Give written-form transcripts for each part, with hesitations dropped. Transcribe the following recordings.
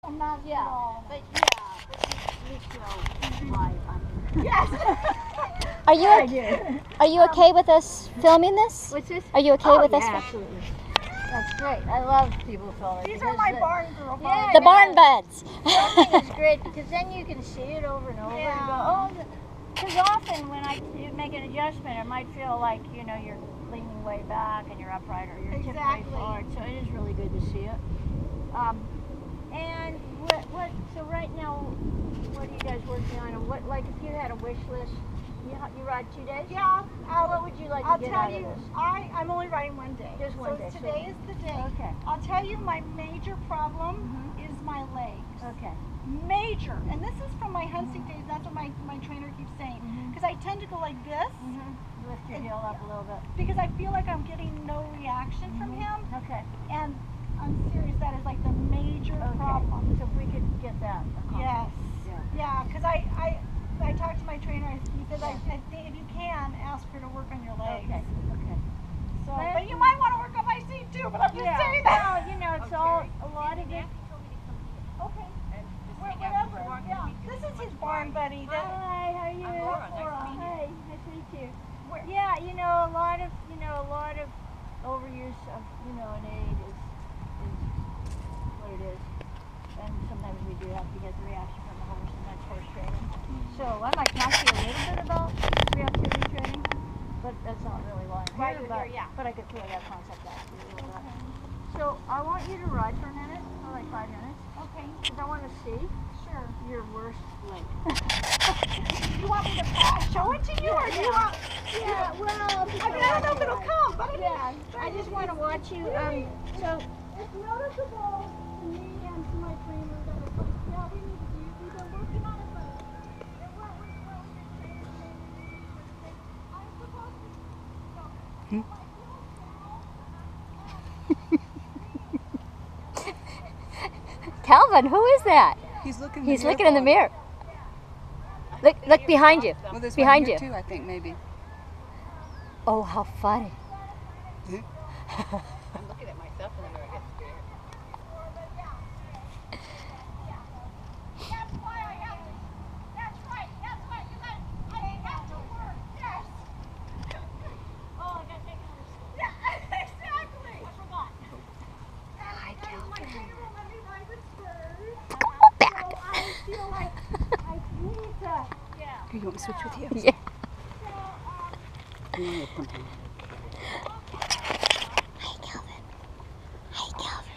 I'm not Yeah, at all. but you show live on. Yes. Are you okay with us filming this? What's this? Are you okay with us? Absolutely. That's great. I love people filming. These are my barn girl. Yeah, The barn buds. filming is great because then you can see it over and over Yeah. and go, oh, because often when you make an adjustment, it might feel like, you know, you're leaning way back and you're upright or you're tipped way forward. So it is really good to see it. And so right now, what are you guys working on? And what, like, if you had a wish list, you ride 2 days? Yeah. What would you like to get out of this? I'm only riding 1 day. Just one day. So today is the day. Okay. I'll tell you my major problem is my legs. Okay. Major. And this is from my hunting days. That's what my trainer keeps saying. Because I tend to go like this. Lift your heel up a little bit. Because I feel like I'm getting no reaction from him. Okay. And I'm serious, that is like the major problem. So if we could get that accomplished. Yes. Yeah, because I talked to my trainer. He said, I think if you can, ask her to work on your legs. Okay. So, but you might want to work on my seat too, but I'm just saying that. Well, you know, it's all a lot of it. Okay. Whatever. Yeah. This is his barn buddy. Hi, how are you? Laura. Hi, nice to meet you. Yeah, you know, a lot of overuse of, an aid is what it is. And sometimes we do have to get the reaction from the horse, and that's horse training. So I might talk to you a little bit about reactivity training, but that's not really why I'm here. But I could throw that concept out to you a little bit. So I want you to ride for a minute, or like 5 minutes. Okay. Because I want to see your worst leg. You want me to show it to you, or do you want? Yeah, well, I don't know if it'll come, but I just want to watch you. So it's noticeable to me and to my trainer that it's like, yeah, we need to do. We've been working on it, but I'm supposed to. Calvin, who is that? He's looking. He's looking in the mirror. Look behind you. Well, there's behind one you. here too, I think maybe. Oh, how funny. Yeah. I'm looking at myself and I get scared. That's why I have to. That's right. That's why I have to work. Yes. Oh, I got to take it. Yeah, exactly. I forgot. Hi, Calvin. My trainer won't let me ride with spurs. Go back. So I feel like I need to. Yeah. Here, you want me to switch with you? Yeah. You want me to come here? Hi, Calvin. Hi, Calvin.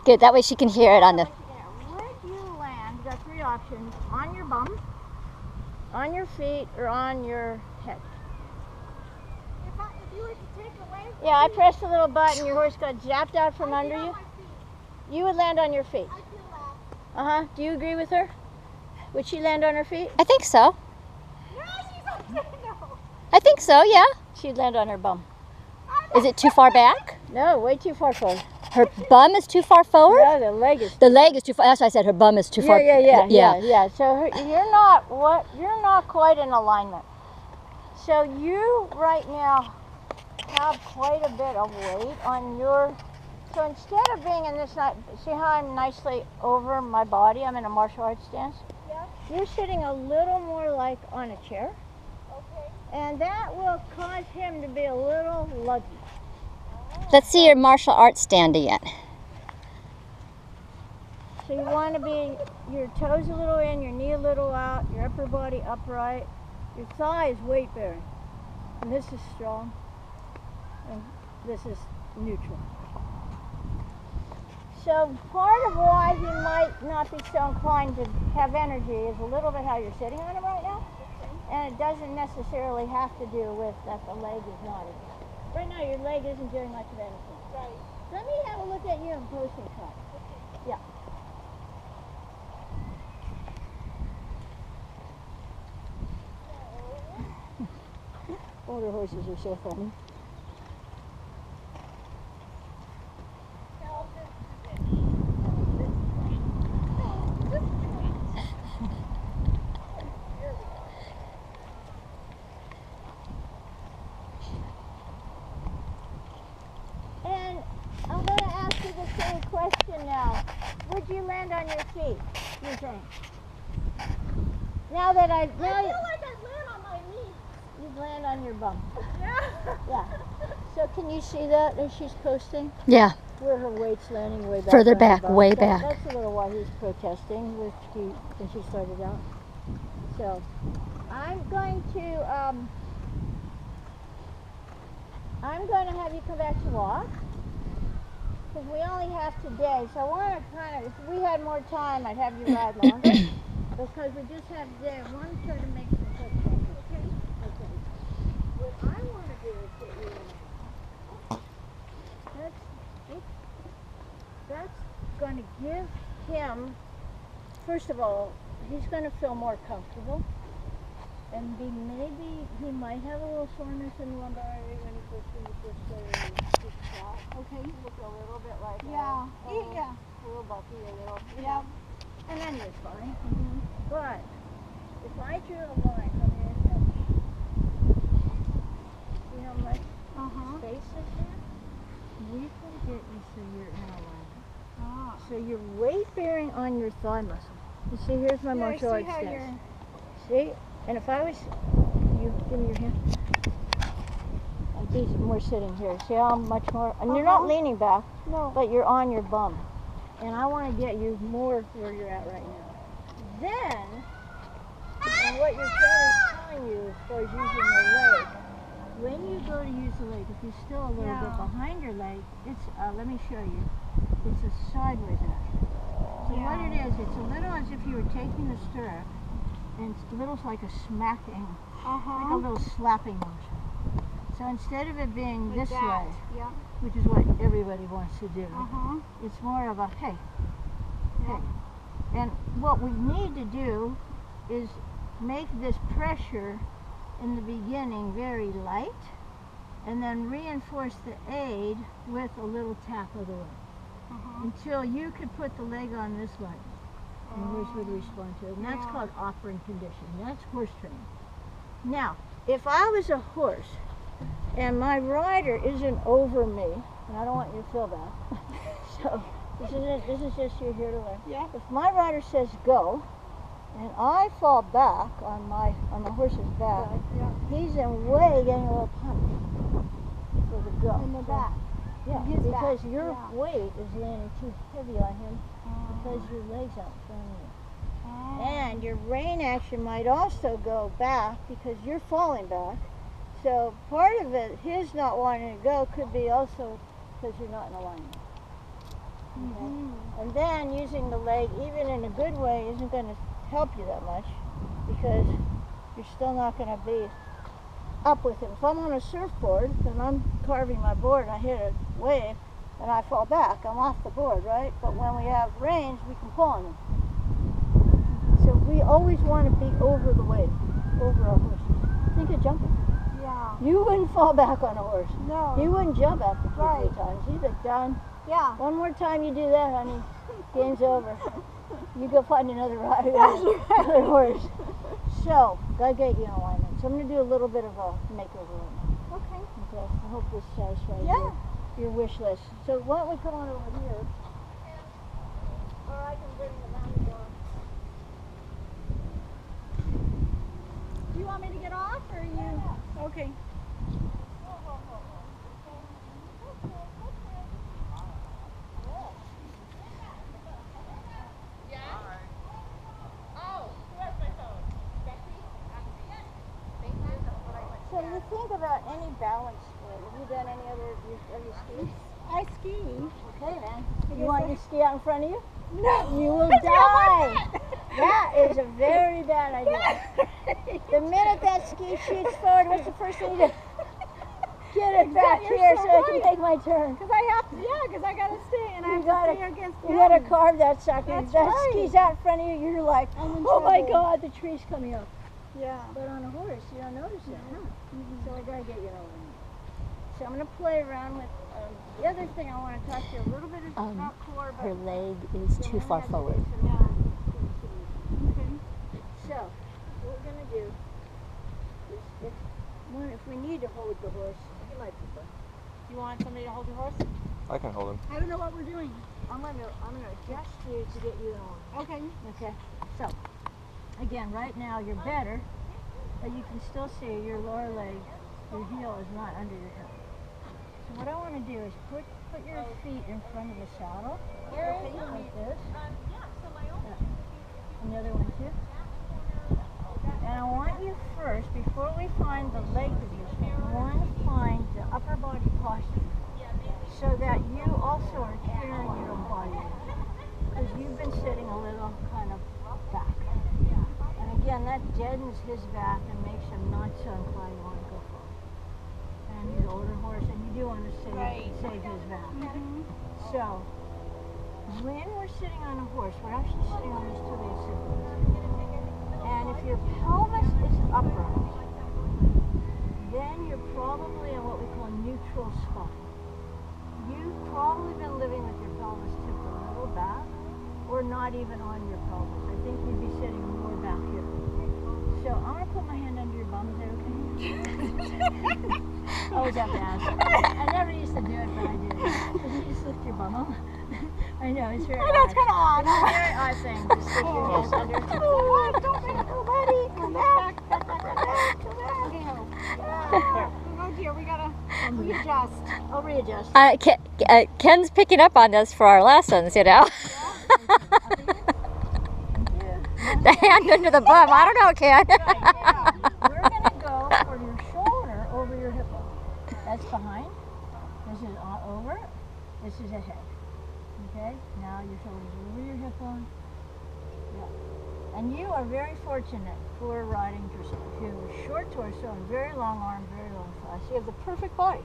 Good, that way she can hear it on the... Would you land, you got 3 options, on your bum, on your feet, or on your head? If you were to take away. Yeah, I pressed the little button, your horse got zapped out from under you. You would land on your feet. I feel that. Do you agree with her? Would she land on her feet? I think so. No, she's okay. No. I think so, yeah. She'd land on her bum. Is it too far back? No, way too far forward. Her bum is too far forward? No, the leg is. The leg is too far. That's why I said her bum is too far. Yeah. So you're not quite in alignment. So you right now have quite a bit of weight on your. So instead of being in this, see how I'm nicely over my body? I'm in a martial arts stance. Yeah. You're sitting a little more like on a chair. Okay. And that will cause him to be a little luggy. Let's see your martial arts stand again. So you want to be your toes a little in, your knee a little out, your upper body upright. Your thigh is weight bearing. And this is strong. And this is neutral. So part of why he might not be so inclined to have energy is a little bit how you're sitting on him right now. And it doesn't necessarily have to do with that the leg is not. Right now your leg isn't doing much of anything. Right. Let me have a look at you in posting cut. Yeah. Older horses are so funny. And I'm going to ask you the same question now. Would you land on your feet, you think? Now that I feel like I land on my knees. you'd land on your bum. Yeah. Yeah. So can you see that as she's posting? Yeah. Where her weight's landing way back. Further on her back, bum. way back. That's a little why he's protesting when she started out. So I'm going to have you come back to walk. Because we only have today, so I want to kind of, if we had more time, I'd have you ride longer. Because we just have today, I want to try to make some quick changes. Okay? Okay. What I want to do is get you in. That's going to give him, first of all, he's going to feel more comfortable. And maybe he might have a little soreness in the lumbar area when he puts in this shot. Okay. You look a little bit like Yeah. a little bumpy, a little. Yeah. And then he was fine. But if I drew a line from your head, see how much space is there? We can get you so you're in alignment. So you're weight bearing on your thigh muscle. You see, here's my martial arts stance. See? And if I was, you give me your hand. Like these, we're sitting here. See how much more, and you're not leaning back, but you're on your bum. And I want to get you more where you're at right now. Then, and what your trainer is telling you as far as using the leg, when you go to use the leg, if you're still a little bit behind your leg, it's, let me show you, it's a sideways action. So what it is, it's a little as if you were taking the stirrup, and it's a little like a smacking, like a little slapping motion. So instead of it being like this way, which is what everybody wants to do, it's more of a hey, hey. And what we need to do is make this pressure in the beginning very light, and then reinforce the aid with a little tap of the leg, until you could put the leg on this way. And horse would respond to it. And that's called operant conditioning. That's horse training. Now, if I was a horse and my rider isn't over me, and I don't want you to feel bad, so this is just you're here to learn. Yeah. If my rider says go, and I fall back on the horse's back, he's in way getting a little punished for the go. In the back. Yeah, His because back, your weight is landing too heavy on him because your leg's out in front of you. And your rein action might also go back because you're falling back. So part of it, his not wanting to go, could be also because you're not in alignment. Okay? And then using the leg, even in a good way, isn't going to help you that much because you're still not going to be up with him. If I'm on a surfboard and I'm carving my board and I hit a wave and I fall back, I'm off the board, right? But when we have reins, we can pull on them. So we always want to be over the wave, over our horses. Think of jumping. Yeah. You wouldn't fall back on a horse. No. He wouldn't jump after 2-3 times. He'd be done. Yeah. One more time you do that, honey, game's over. You go find another rider, another horse. So, gotta get you in alignment. So I'm gonna do a little bit of a makeover right now. Okay. Okay. I hope this satisfies your wish list. So why don't we come on over here? Or I can bring the mountain dog. Do you want me to get off or you? Yeah. Okay. So you think about any balance sport. Have you done any other, have you skied? I ski. Okay, man. You want your ski out in front of you? No. You will die. That is a very bad idea. The minute that ski shoots forward, what's the first thing you do? Get it back You're here so so I can right. take my turn. Because I have to, because I gotta stay, and I have to stay against You gotta him. carve that sucker. That's That right. skis out in front of you, you're like, I'm in oh my trouble. God, the tree's coming up. Yeah. But on a horse, you don't notice that, huh? So I gotta get you over there. So I'm gonna play around with, the other thing I want to talk to you a little bit is about core, but Her leg is too far forward. Okay. So, what we're gonna do is, if we need to hold the horse, he might be fun. You want somebody to hold your horse? I can hold him. I don't know what we're doing. I'm gonna adjust you to get you on. Okay. Okay. So, again, right now you're better, but you can still see your lower leg, your heel is not under your hip. So what I want to do is put your feet in front of the saddle, like this. And the other one too. And I want you first, before we find the leg position, I want to find the upper body posture so that you also are carrying your own body weight. Because you've been sitting a little kind of back. And again, that deadens his back and makes him not so inclined to want to go forward. And he's an older horse, and you do want to save his back. So, when we're sitting on a horse, we're actually sitting on these two legs. And if your pelvis is upright, then you're probably in what we call neutral spine. You've probably been living with your pelvis tipped a little back, or not even on your pelvis. I think you'd be sitting more back here. So I'm going to put my hand under your bum. Is that okay? I always have to ask. I never used to do it, but I do. Could you just lift your bum up? I know, it's very odd. It's kind of odd. It's a very odd thing to stick your hand under. Don't make nobody. Come back. Come back. Oh dear, we gotta readjust. I'll readjust. Ken's picking up on this for our lessons, you know. The hand under the bum. I don't know, Ken. We're going to go for your shoulder over your hip bone. That's behind. This is over. This is ahead. Okay? Now your shoulder's over your hip bone. Yeah. And you are very fortunate for riding dressage. You have a short torso and very long arm, very long thighs. You have the perfect body.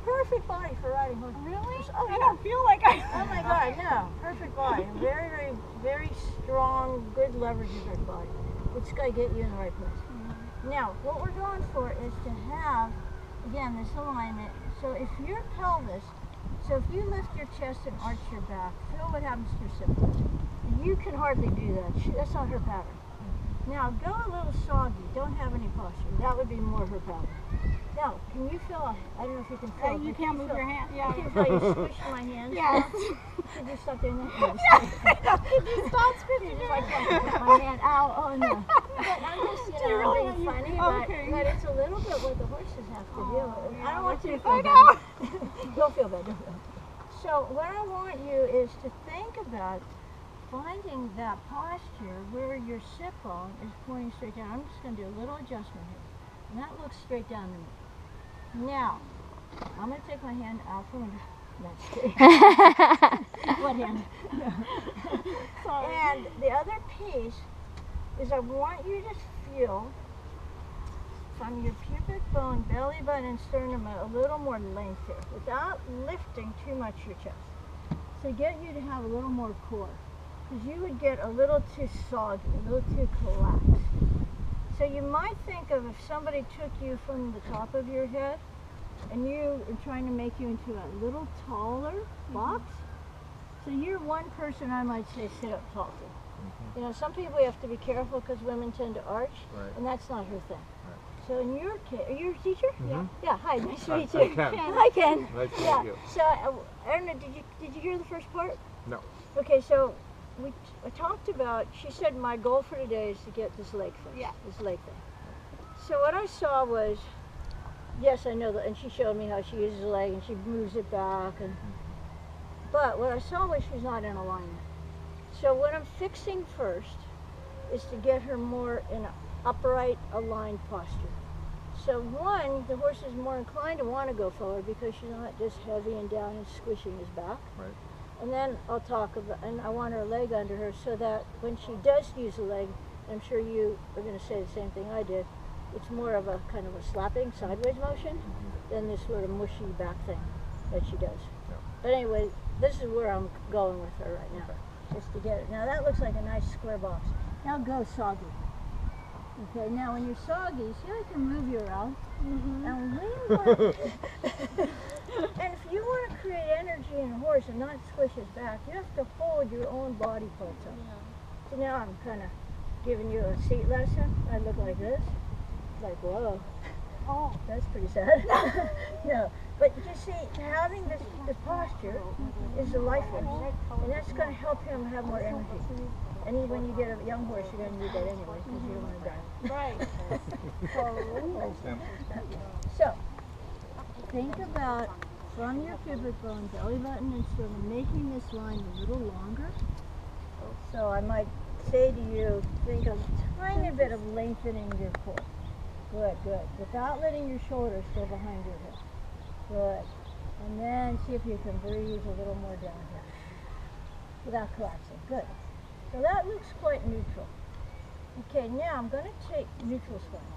Perfect body for riding horses. Really? Oh, I don't feel like I. Oh my God, no. Perfect body. Very, very, very strong, good leverage of your body. It's going to get you in the right place. Now, what we're going for is to have, again, this alignment. So if your pelvis, so if you lift your chest and arch your back, feel what happens to your sibling. You can hardly do that. That's not her pattern. Now, go a little soggy. Don't have any posture. That would be more her pattern. Now, can you feel, I don't know if you can feel. You can't move your hand. Yeah. You can feel you squishing my hands. Yes. Could you stop doing that? Could you stop squishing Just like that. My hand, ow, oh no. But I'm just, Do you really being want funny, okay. but it's a little bit what the horses have to deal with. I don't want you to feel I bad. know. Don't feel bad, don't feel bad. So what I want you is to think about finding that posture where your sit bone is pointing straight down. I'm just going to do a little adjustment here. And that looks straight down to me. Now, I'm going to take my hand out from under. That's good. What hand? No. And the other piece is I want you to feel from your pubic bone, belly button, and sternum a little more length here without lifting too much your chest. So get you to have a little more core. Because you would get a little too soggy, a little too collapsed. So you might think of if somebody took you from the top of your head and you are trying to make you into a little taller box. So you're one person I might say sit up tall to. You know, some people you have to be careful because women tend to arch, and that's not her thing. So in your case, are you a teacher? Yeah. Yeah, hi, nice to meet you. I'm Ken. Hi, Ken. Nice to Yeah. meet you. So, I don't know, did you hear the first part? No. Okay, so I talked about, she said my goal for today is to get this leg fixed. Yeah. This leg thing. So what I saw was, yes, I know that, and she showed me how she uses the leg and she moves it back, but what I saw was she's not in alignment. So what I'm fixing first is to get her more in an upright, aligned posture. So one, the horse is more inclined to want to go forward because she's not just heavy and down and squishing his back. Right. And then I'll talk about, and I want her leg under her so that when she does use the leg, I'm sure you are going to say the same thing I did, it's more of a kind of a slapping sideways motion. than this sort of mushy back thing that she does. But anyway, this is where I'm going with her right now, just to get it. Now that looks like a nice square box. Now go soggy. Okay, now when you're soggy, see I can move you around. And we want, and if you want to create energy in a horse and not squish his back, you have to hold your own body parts up. So now I'm kind of giving you a seat lesson. I look like this. Like, whoa. Oh, that's pretty sad. No, but you see, having this posture is a life force, and that's going to help him have more energy. And even when you get a young horse, you're going to need that anyway, because you don't want to die. Right. So, think about from your pubic bone, belly button, and sternum, making this line a little longer. So I might say to you, think of a tiny bit of lengthening your core. Good, good. Without letting your shoulders go behind your hip. Good. And then see if you can breathe a little more down here. Without collapsing. Good. So that looks quite neutral. Okay, now I'm going to take neutral spine.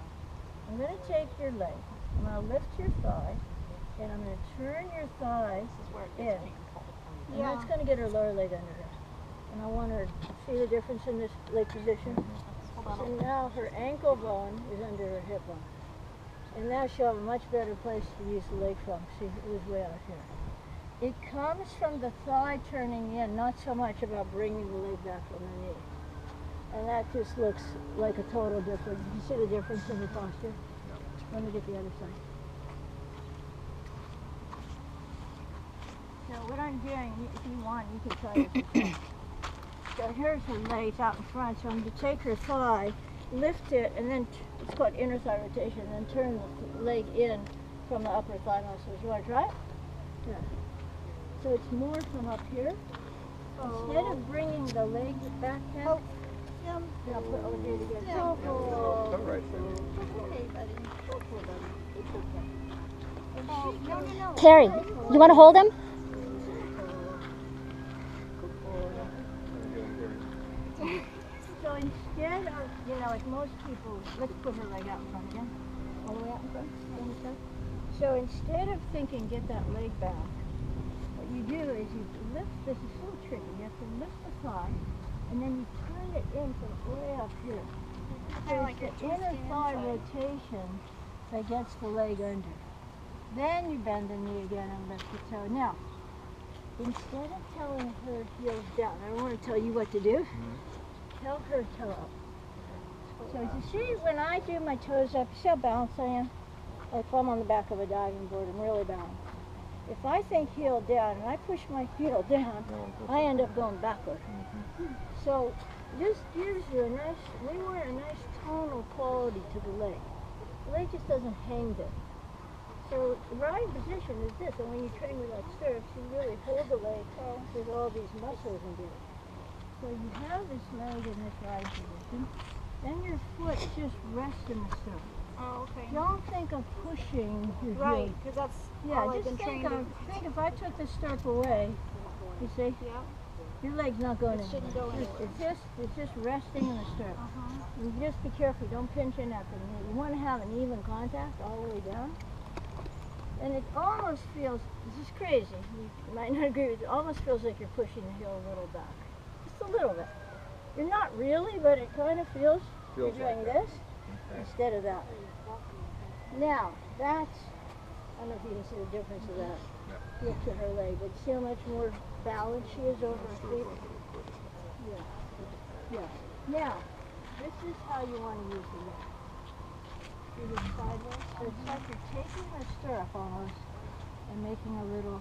I'm going to take your leg. I'm going to lift your thigh. And I'm going to turn your thigh in. And that's going to get her lower leg under her. And I want her to see the difference in this leg position. So now her ankle bone is under her hip bone. And now she'll have a much better place to use the leg from. See, it was way out here. It comes from the thigh turning in, not so much about bringing the leg back from the knee. And that just looks like a total difference. You see the difference in the posture? Let me get the other side. So what I'm doing, if you want, you can try this as well. So here's her legs out in front, so I'm going to take her thigh, lift it, and then it's called inner thigh rotation, and then turn the leg in from the upper thigh muscles. You want to try it? Yeah. So it's more from up here. Instead of bringing the leg back in, I'll put over here together. All right. Okay, buddy. It's okay. No. Carrie, you want to hold him? So instead of, like most people, let's put her leg out in front again. All the way out in front. So instead of thinking, get that leg back, what you do is you lift, this is so tricky, you have to lift the thigh, and then you turn it in from way up here. So it's the inner thigh rotation that gets the leg under. Then you bend the knee again and lift the toe. Now, instead of telling her heels down, I don't want to tell you what to do. Tell her toe up. So you see when I do my toes up, see how balanced I am? Like if I'm on the back of a diving board, I'm really balanced. If I think heel down and I push my heel down, I end up going backward. So this gives you a nice, we want a nice tonal quality to the leg. The leg just doesn't hang there. So the right position is this, and when you train with that stirrups, you really hold the leg with all these muscles in it. So you have this leg in this right position, then your foot just rests in the stirrup. Oh, okay. Don't think of pushing your Right, heel. because that's Yeah, all I've just been trained in. think if I took the stirrup away, you see, Yeah. your leg's not going It anywhere. shouldn't go anywhere. It's just resting in the stirrup. You just be careful, don't pinch in at the knee. You want to have an even contact all the way down. And it almost feels, this is crazy, you might not agree with it, almost feels like you're pushing the heel a little back. Just a little bit. You're not really, but it kind of feels you're doing this instead of that. Now, that's, I don't know if you can see the difference of that hip to her leg, but see how much more balanced she is over her feet? Yeah. Now, this is how you want to use the leg. See this sideways? So it's like you're taking the stirrup almost and making a little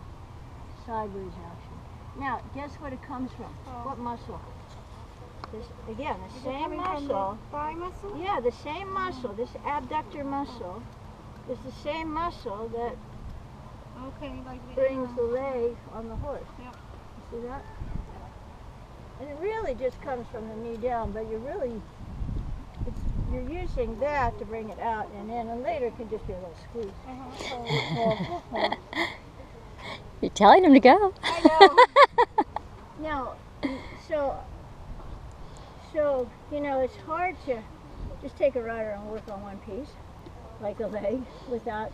sideways action. Now, guess what it comes from? What muscle? This, again, the same muscle. Thigh muscle? Yeah, the same muscle. This abductor muscle is the same muscle that Okay, like the brings the leg on the horse. Yep. You see that? And it really just comes from the knee down, but you're using that to bring it out and in, and later it can just be a little squeeze. You're telling him to go. I know. Now, so it's hard to just take a rider and work on one piece, like a leg, without